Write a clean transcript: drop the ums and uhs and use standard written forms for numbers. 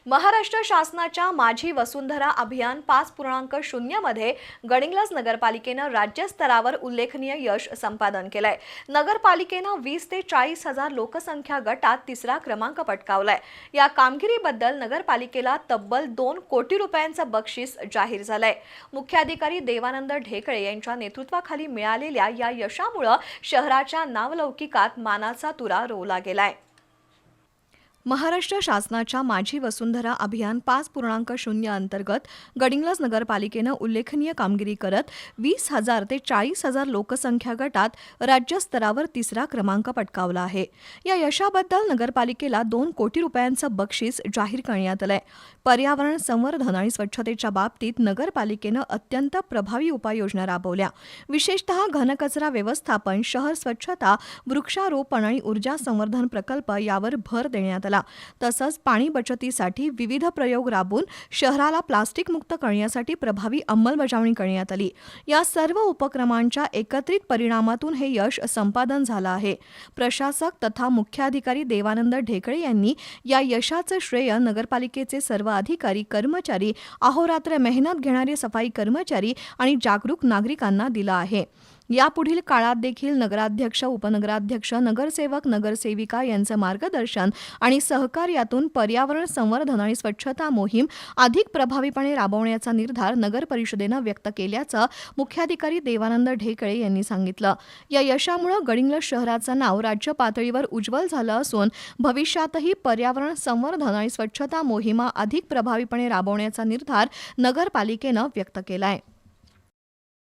महाराष्ट्र शासनाच्या माझी वसुंधरा अभियान 5.0 मध्ये गडिंग्लज नगरपालिकेनं राज्यस्तरावर उल्लेखनीय यश संपादन केलंय। नगरपालिकेनं 20 ते 40 हजार लोकसंख्या गटात तिसरा क्रमांक पटकावलाय। या कामगिरीबद्दल नगरपालिकेला तब्बल 2 कोटी रुपयांचं बक्षीस जाहीर झालंय। मुख्याधिकारी देवानंद ढेकळे यांच्या नेतृत्वाखाली मिळालेल्या या यशामुळे शहराच्या नावलौकिकात मानाचा तुरा रोवला गेलाय। महाराष्ट्र शासनाच्या माझी वसुंधरा अभियान 5.0 अंतर्गत गडिंग्लज नगरपालिकेनं उल्लेखनीय कामगिरी करत 20,000 ते 40,000 लोकसंख्या गटात राज्यस्तरावर तिसरा क्रमांक पटकावला आहे। या यशाबद्दल नगरपालिकेला 2 कोटी रुपयांचं बक्षीस जाहीर करण्यात आलंय। पर्यावरण संवर्धन आणि स्वच्छतेच्या बाबतीत नगरपालिकेनं अत्यंत प्रभावी उपाययोजना राबवल्या। विशेषतः घनकचरा व्यवस्थापन, शहर स्वच्छता, वृक्षारोपण आणि ऊर्जा संवर्धन प्रकल्प यावर भर देण्यात आला। तसंच पाणी बचतीसाठी विविध प्रयोग राबवून शहराला प्लास्टिक मुक्त करण्यासाठी प्रभावी अंमलबजावणी करण्यात आली। या सर्व उपक्रमांच्या एकत्रित परिणामातून हे यश संपादन झालं आहे। प्रशासक तथा मुख्याधिकारी देवानंद ढेकळे यांनी या यशाचं श्रेय नगरपालिकेचे सर्व अधिकारी, कर्मचारी, अहोरात्र मेहनत घेणारे सफाई कर्मचारी आणि जागरूक नागरिकांना दिलं आहे। यापुढील काळात देखील नगराध्यक्ष, उपनगराध्यक्ष, नगरसेवक, नगरसेविका यांचं मार्गदर्शन आणि सहकार्यातून पर्यावरण संवर्धन आणि स्वच्छता मोहीम अधिक प्रभावीपणे राबवण्याचा निर्धार नगर परिषदेनं व्यक्त केल्याचं मुख्याधिकारी देवानंद ढेकळे यांनी सांगितलं। या यशामुळे गडिंग्लज शहराचं नाव राज्य पातळीवर उज्ज्वल झालं असून भविष्यातही पर्यावरण संवर्धन आणि स्वच्छता मोहिमा अधिक प्रभावीपणे राबवण्याचा निर्धार नगरपालिकेनं व्यक्त केलाय।